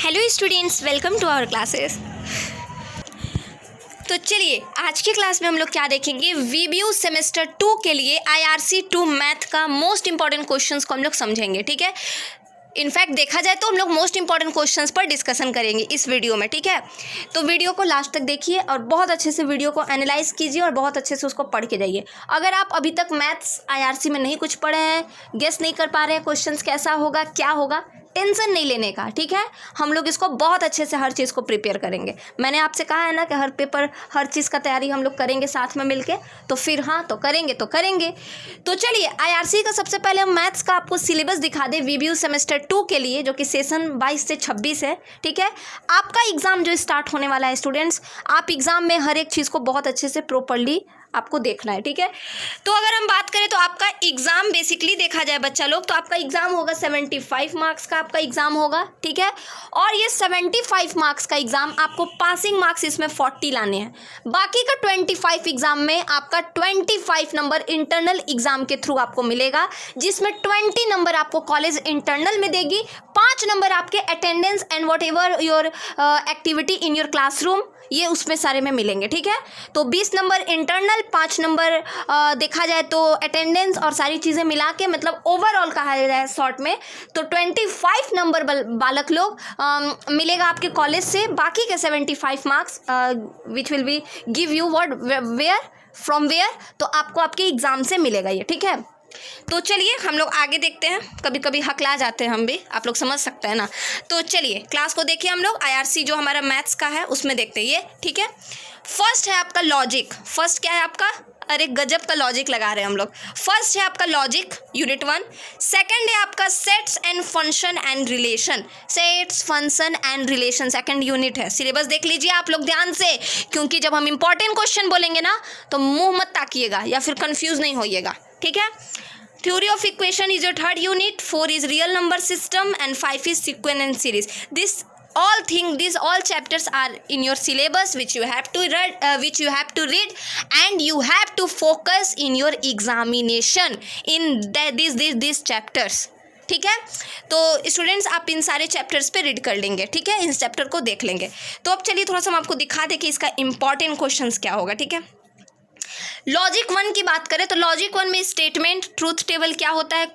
Hello students, welcome to our classes. तो चलिए आज की क्लास में हम लोग क्या देखेंगे, वीबीयू सेमेस्टर 2 के लिए IRC 2 मैथ का मोस्ट इंपॉर्टेंट क्वेश्चंस को हम लोग समझेंगे। ठीक है, इनफैक्ट देखा जाए तो हम लोग मोस्ट इंपॉर्टेंट क्वेश्चंस पर डिस्कशन करेंगे इस वीडियो में। ठीक है, तो वीडियो को लास्ट तक देखिए और बहुत अच्छे से वीडियो को एनालाइज कीजिए और बहुत अच्छे से उसको पढ़ के जाइए। अगर आप अभी तक मैथ्स IRC में नहीं कुछ पढ़े हैं, गेस नहीं कर पा रहे हैं क्वेश्चंस कैसा होगा क्या होगा, टेंशन नहीं लेने का। ठीक है, हम लोग इसको बहुत अच्छे से हर चीज़ को प्रिपेयर करेंगे। मैंने आपसे कहा है ना कि हर पेपर हर चीज़ का तैयारी हम लोग करेंगे साथ में मिलके, तो फिर हाँ तो करेंगे तो चलिए IRC का सबसे पहले हम मैथ्स का आपको सिलेबस दिखा दें वीबीयू सेमेस्टर 2 के लिए, जो कि सेशन 22 से 26 है। ठीक है, आपका एग्ज़ाम जो स्टार्ट होने वाला है स्टूडेंट्स, आप एग्ज़ाम में हर एक चीज़ को बहुत अच्छे से प्रॉपरली आपको देखना है। ठीक है, तो अगर हम बात करें तो आपका एग्ज़ाम बेसिकली देखा जाए बच्चा लोग, तो आपका एग्ज़ाम होगा 75 मार्क्स का आपका एग्ज़ाम होगा। ठीक है, और ये 75 मार्क्स का एग्ज़ाम आपको पासिंग मार्क्स इसमें 40 लाने हैं। बाकी का 25 एग्ज़ाम में आपका 25 नंबर इंटरनल एग्ज़ाम के थ्रू आपको मिलेगा, जिसमें 20 नंबर आपको कॉलेज इंटरनल में देगी, 5 नंबर आपके attendance and what ever your activity in your classroom, ये उसमें सारे में मिलेंगे। ठीक है, तो 20 नंबर इंटरनल, 5 नंबर देखा जाए तो अटेंडेंस और सारी चीज़ें मिला के, मतलब ओवरऑल कहा जाए शॉर्ट में तो 25 नंबर बालक लोग मिलेगा आपके कॉलेज से। बाकी के 75 marks which will be give you what where from where, तो आपको आपके एग्ज़ाम से मिलेगा ये। ठीक है, तो चलिए हम लोग आगे देखते हैं। कभी कभी हकला जाते हैं हम भी, आप लोग समझ सकते हैं ना। तो चलिए क्लास को देखिए, हम लोग IRC जो हमारा मैथ्स का है उसमें देखते हैं ये। ठीक है, फर्स्ट है आपका लॉजिक। फर्स्ट क्या है आपका, अरे गजब का लॉजिक लगा रहे हैं हम लोग। फर्स्ट है आपका लॉजिक यूनिट 1। सेकंड है आपका sets and function and relation. Sets function and relation second unit है। सिलेबस देख लीजिए आप लोग ध्यान से, क्योंकि जब हम इंपॉर्टेंट क्वेश्चन बोलेंगे ना तो मुंह मत ताकिएगा या फिर कंफ्यूज नहीं होइएगा। ठीक है, Theory of equation is your third unit, 4 is real number system and 5 is sequence and series. These all chapters are in your syllabus which you have to read and you have to focus in your examination in these chapters. ठीक है, तो students आप इन सारे chapters पे read कर लेंगे। ठीक है, इस चैप्टर को देख लेंगे। तो अब चलिए थोड़ा सा हम आपको दिखा दें कि इसका इंपॉर्टेंट क्वेश्चंस क्या होगा। ठीक है, लॉजिक 1 की बात करें तो लॉजिक 1 में स्टेटमेंट, ट्रूथ टेबल क्या होता है,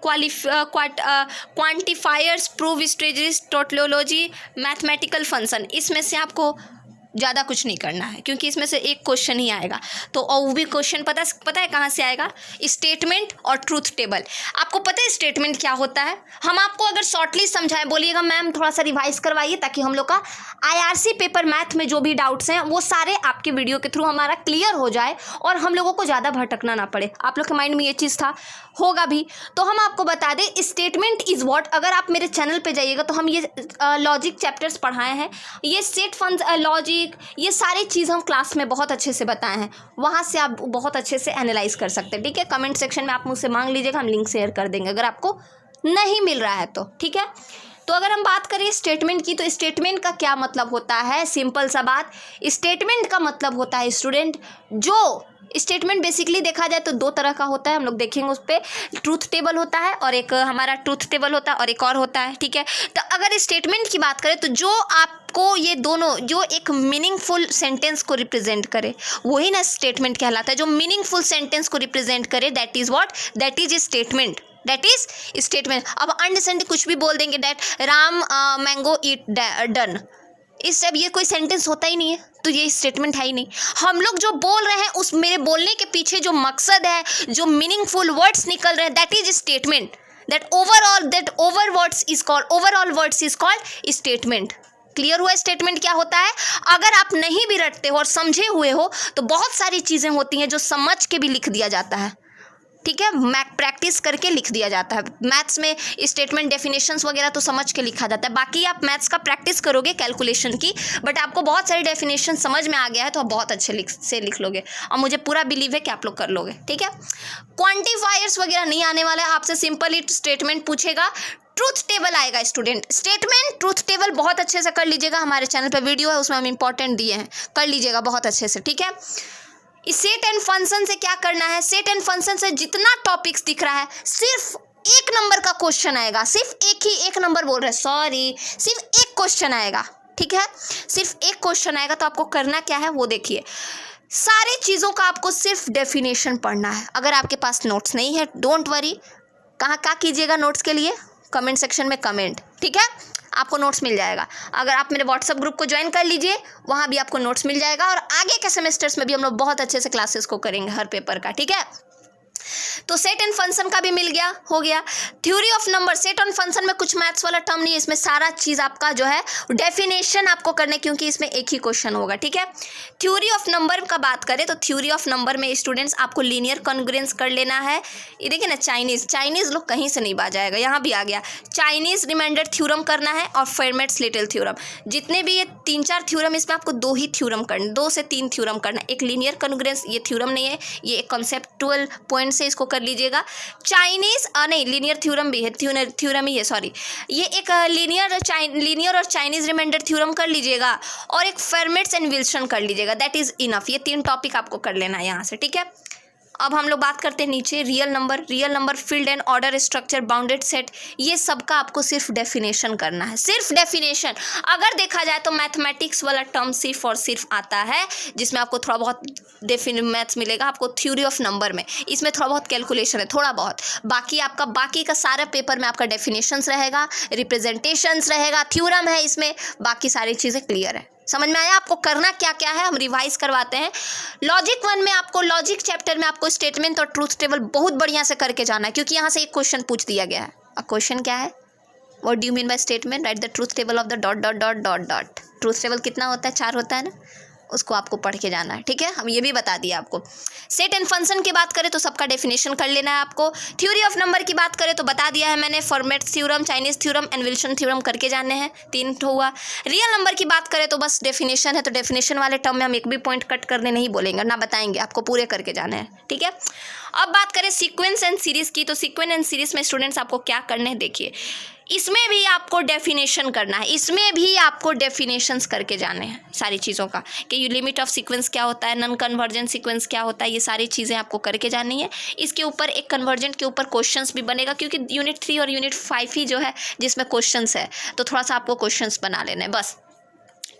quantifiers, proof strategies, tautology, mathematical function, इसमें से आपको ज़्यादा कुछ नहीं करना है क्योंकि इसमें से एक क्वेश्चन ही आएगा। तो और वो भी क्वेश्चन पता है कहाँ से आएगा, स्टेटमेंट और ट्रूथ टेबल। आपको पता है स्टेटमेंट क्या होता है? हम आपको अगर शॉर्टली समझाएं, बोलिएगा मैम थोड़ा सा रिवाइज करवाइए, ताकि हम लोग का IRC पेपर मैथ में जो भी डाउट्स हैं वो सारे आपके वीडियो के थ्रू हमारा क्लियर हो जाए और हम लोगों को ज़्यादा भटकना ना पड़े। आप लोग के माइंड में ये चीज़ था, होगा भी, तो हम आपको बता दें स्टेटमेंट इज़ व्हाट। अगर आप मेरे चैनल पे जाइएगा तो हम ये लॉजिक चैप्टर्स पढ़ाए हैं, ये सेट फंक्शन लॉजिक, ये सारी चीज़ हम क्लास में बहुत अच्छे से बताए हैं, वहाँ से आप बहुत अच्छे से एनालाइज कर सकते हैं। ठीक है, कमेंट सेक्शन में आप मुझसे मांग लीजिएगा, हम लिंक शेयर कर देंगे अगर आपको नहीं मिल रहा है तो। ठीक है, तो अगर हम बात करें स्टेटमेंट की, तो स्टेटमेंट का क्या मतलब होता है, सिंपल सा बात, स्टेटमेंट का मतलब होता है स्टूडेंट, जो स्टेटमेंट बेसिकली देखा जाए तो 2 तरह का होता है, हम लोग देखेंगे उस पर। ट्रूथ टेबल होता है और एक हमारा ट्रूथ टेबल होता है और एक और होता है। ठीक है, तो अगर स्टेटमेंट की बात करें तो जो आपको ये दोनों, जो एक मीनिंगफुल सेंटेंस को रिप्रेजेंट करे वही ना स्टेटमेंट कहलाता है। जो मीनिंगफुल सेंटेंस को रिप्रेजेंट करे that is what, that is statement, that is statement. अब अंडरस्टैंड कुछ भी बोल देंगे, that Ram mango eat done, इस सब ये कोई सेंटेंस होता ही नहीं है, तो ये स्टेटमेंट है ही नहीं। हम लोग जो बोल रहे हैं उस मेरे बोलने के पीछे जो मकसद है, जो मीनिंगफुल वर्ड्स निकल रहे हैं, that is statement. That overall words is called statement. Clear हुआ स्टेटमेंट क्या होता है? अगर आप नहीं भी रटते हो और समझे हुए हो तो बहुत सारी चीज़ें होती हैं जो समझ के भी लिख दिया जाता है। ठीक है, प्रैक्टिस करके लिख दिया जाता है। मैथ्स में स्टेटमेंट डेफिनेशंस वगैरह तो समझ के लिखा जाता है, बाकी आप मैथ्स का प्रैक्टिस करोगे कैलकुलेशन की, बट आपको बहुत सारी डेफिनेशन समझ में आ गया है तो आप बहुत अच्छे से लिख लोगे और मुझे पूरा बिलीव है कि आप लोग कर लोगे। ठीक है, क्वांटिफायर्स वगैरह नहीं आने वाला है, आपसे सिंपल ही स्टेटमेंट पूछेगा, ट्रूथ टेबल आएगा स्टूडेंट। स्टेटमेंट ट्रूथ टेबल बहुत अच्छे से कर लीजिएगा, हमारे चैनल पर वीडियो है उसमें हम इंपॉर्टेंट दिए हैं, कर लीजिएगा बहुत अच्छे से। ठीक है, इस सेट एंड फंक्शन से क्या करना है, सेट एंड फंक्शन से जितना टॉपिक्स दिख रहा है सिर्फ 1 नंबर का क्वेश्चन आएगा, सिर्फ एक नंबर बोल रहे हैं, सॉरी, सिर्फ एक क्वेश्चन आएगा, ठीक है, सिर्फ एक क्वेश्चन आएगा। तो आपको करना क्या है वो देखिए, सारी चीज़ों का आपको सिर्फ डेफिनेशन पढ़ना है। अगर आपके पास नोट्स नहीं है, डोंट वरी, कहाँ कीजिएगा नोट्स के लिए, कमेंट सेक्शन में कमेंट, ठीक है, आपको नोट्स मिल जाएगा। अगर आप मेरे व्हाट्सएप ग्रुप को ज्वाइन कर लीजिए, वहाँ भी आपको नोट्स मिल जाएगा। और आगे के सेमेस्टर्स में भी हम लोग बहुत अच्छे से क्लासेस को करेंगे हर पेपर का, ठीक है। तो सेट एंड फंक्शन का भी मिल गया, हो गया। Theory of number, set and function में कुछ मैथ्स वाला टर्म नहीं है, इसमें सारा चीज़ आपका जो है डेफिनेशन आपको करने, क्योंकि इसमें एक ही क्वेश्चन होगा, ठीक है। थ्योरी ऑफ नंबर का बात करें तो थ्योरी ऑफ नंबर में स्टूडेंट्स आपको लीनियर कॉन्ग्रुएंस कर लेना है। ये देखिए ना, चाइनीज़ लोग कहीं से नहीं बाज आएगा, यहाँ भी आ गया। चाइनीज़ रिमाइंडर थ्योरम करना है और फेरमैट्स लिटिल थ्योरम। जितने भी ये 3-4 थ्योरम, इसमें आपको 2 ही थ्योरम करना, 2 से 3 थ्योरम करना। एक लीनियर कॉन्ग्रुएंस, ये थ्योरम नहीं है, ये एक कॉन्सेप्टुअल पॉइंट से इसको कर लीजिएगा। चाइनीज़ नहीं, लीनियर थ्योरम भी है, थ्योरम ही है, सॉरी। ये एक लीनियर और चाइनीज़ रिमाइंडर थ्योरम कर लीजिएगा और एक फेरमैट्स एंड विल्सन कर लीजिएगा, दैट इज़ इनफ। ये 3 टॉपिक आपको कर लेना है यहाँ से, ठीक है। अब हम लोग बात करते हैं नीचे real number, field and order structure, bounded set, ये सब का आपको सिर्फ डेफिनेशन करना है, सिर्फ डेफिनेशन। अगर देखा जाए तो मैथमेटिक्स वाला टर्म सिर्फ और सिर्फ आता है जिसमें आपको थोड़ा बहुत मैथ्स मिलेगा आपको थ्योरी ऑफ नंबर में, इसमें थोड़ा बहुत कैलकुलेशन है, थोड़ा बहुत। बाकी का सारा पेपर में आपका डेफिनेशंस रहेगा, रिप्रेजेंटेशंस रहेगा, थ्योरम है इसमें, बाकी सारी चीज़ें क्लियर है। समझ में आया आपको करना क्या क्या है, हम रिवाइज करवाते हैं। लॉजिक 1 में आपको, लॉजिक चैप्टर में आपको स्टेटमेंट और ट्रूथ टेबल बहुत बढ़िया से करके जाना है, क्योंकि यहाँ से एक क्वेश्चन पूछ दिया गया है। अब क्वेश्चन क्या है, what do you mean by statement, right the truth table of the dot dot dot dot dot. Truth table कितना होता है, 4 होता है ना, उसको आपको पढ़ के जाना है, ठीक है। हम ये भी बता दिया आपको। सेट एंड फंक्शन की बात करें तो सबका डेफिनेशन कर लेना है आपको। थ्योरी ऑफ नंबर की बात करें तो बता दिया है मैंने, formats theorem, Chinese theorem and Wilson theorem करके जाने हैं, 3 हुआ। रियल नंबर की बात करें तो बस डेफिनेशन है, तो डेफिनेशन वाले टर्म में हम एक भी पॉइंट कट करने नहीं बोलेंगे, ना बताएंगे, आपको पूरे करके जाने हैं, ठीक है। अब बात करें सीक्वेंस एंड सीरीज़ की, तो सीक्वेंस एंड सीरीज़ में स्टूडेंट्स आपको क्या करने हैं, देखिए इसमें भी आपको डेफिनेशन करना है, इसमें भी आपको डेफिनेशंस करके जाने हैं सारी चीज़ों का, कि लिमिट ऑफ सीक्वेंस क्या होता है, नॉन कन्वर्जेंट सीक्वेंस क्या होता है, ये सारी चीज़ें आपको करके जानी है। इसके ऊपर एक कन्वर्जेंट के ऊपर क्वेश्चंस भी बनेगा, क्योंकि यूनिट 3 और यूनिट 5 ही जो है जिसमें क्वेश्चंस है, तो थोड़ा सा आपको क्वेश्चंस बना लेना है बस,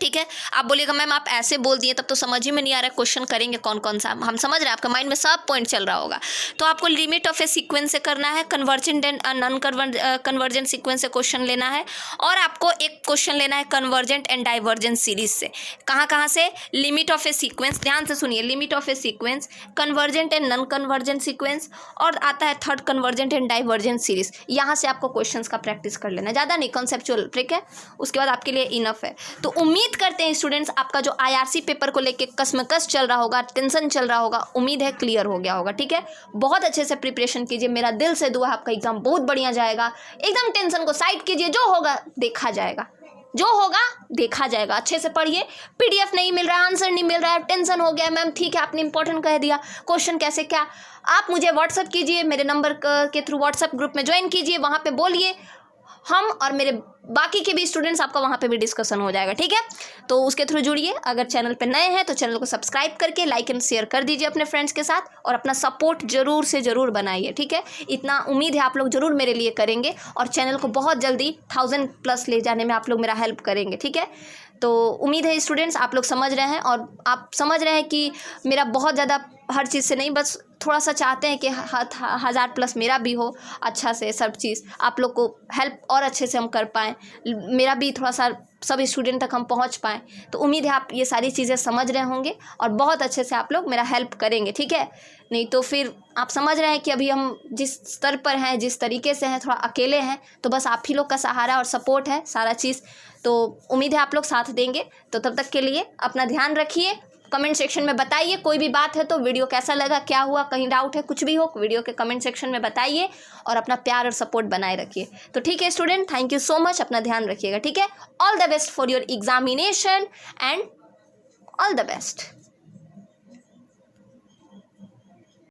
ठीक है। आप बोलिएगा मैम आप ऐसे बोल दिए तब तो समझ ही में नहीं आ रहा है, क्वेश्चन करेंगे कौन कौन सा, हम समझ रहे हैं, आपका माइंड में सब पॉइंट चल रहा होगा। तो आपको लिमिट ऑफ ए सीक्वेंस से करना है, convergent and non convergent sequence से क्वेश्चन लेना है, और आपको एक क्वेश्चन लेना है कन्वर्जेंट एंड डाइवर्जेंट सीरीज से। कहाँ से, लिमिट ऑफ ए सीक्वेंस, ध्यान से सुनिए, limit of A sequence, convergent and non convergent sequence, और आता है third convergent and divergent series. यहाँ से आपको क्वेश्चन का प्रैक्टिस कर लेना है, ज़्यादा नहीं, कॉन्सेप्चुअल, ठीक है, उसके बाद आपके लिए इनफ है। तो उम्मीद करते हैं स्टूडेंट्स आपका जो आईआरसी पेपर को लेके कसमकस चल रहा होगा, टेंशन चल रहा होगा, उम्मीद है क्लियर हो गया होगा, ठीक है। बहुत अच्छे से प्रिपरेशन कीजिए, मेरा दिल से दुआ आपका एग्जाम बहुत बढ़िया जाएगा। एकदम टेंशन को साइड कीजिए, जो होगा देखा जाएगा, जो होगा देखा जाएगा। अच्छे से पढ़िए, पीडीएफ नहीं मिल रहा है, आंसर नहीं मिल रहा है, टेंशन हो गया मैम, ठीक है आपने इंपॉर्टेंट कह दिया, क्वेश्चन कैसे क्या, आप मुझे व्हाट्सअप कीजिए, मेरे नंबर के थ्रू व्हाट्सअप ग्रुप में ज्वाइन कीजिए, वहाँ पे बोलिए, हम और मेरे बाकी के भी स्टूडेंट्स आपका वहाँ पे भी डिस्कशन हो जाएगा, ठीक है। तो उसके थ्रू जुड़िए। अगर चैनल पे नए हैं तो चैनल को सब्सक्राइब करके लाइक एंड शेयर कर दीजिए अपने फ्रेंड्स के साथ, और अपना सपोर्ट जरूर से ज़रूर बनाइए, ठीक है। इतना उम्मीद है आप लोग ज़रूर मेरे लिए करेंगे, और चैनल को बहुत जल्दी 1000+ ले जाने में आप लोग मेरा हेल्प करेंगे, ठीक है। तो उम्मीद है स्टूडेंट्स आप लोग समझ रहे हैं, और आप समझ रहे हैं कि मेरा बहुत ज़्यादा हर चीज़ से नहीं, बस थोड़ा सा चाहते हैं कि 1000+ मेरा भी हो, अच्छा से सब चीज़ आप लोग को हेल्प और अच्छे से हम कर पाएँ, मेरा भी थोड़ा सा सब स्टूडेंट तक हम पहुंच पाएँ। तो उम्मीद है आप ये सारी चीज़ें समझ रहे होंगे और बहुत अच्छे से आप लोग मेरा हेल्प करेंगे, ठीक है। नहीं तो फिर आप समझ रहे हैं कि अभी हम जिस स्तर पर हैं, जिस तरीके से हैं, थोड़ा अकेले हैं, तो बस आप ही लोग का सहारा और सपोर्ट है सारा चीज़। तो उम्मीद है आप लोग साथ देंगे। तो तब तक के लिए अपना ध्यान रखिए, कमेंट सेक्शन में बताइए कोई भी बात है तो, वीडियो कैसा लगा, क्या हुआ, कहीं डाउट है, कुछ भी हो, वीडियो के कमेंट सेक्शन में बताइए, और अपना प्यार और सपोर्ट बनाए रखिए। तो ठीक है student, thank you so much, अपना ध्यान रखिएगा, ठीक है। All the best for your examination and all the best.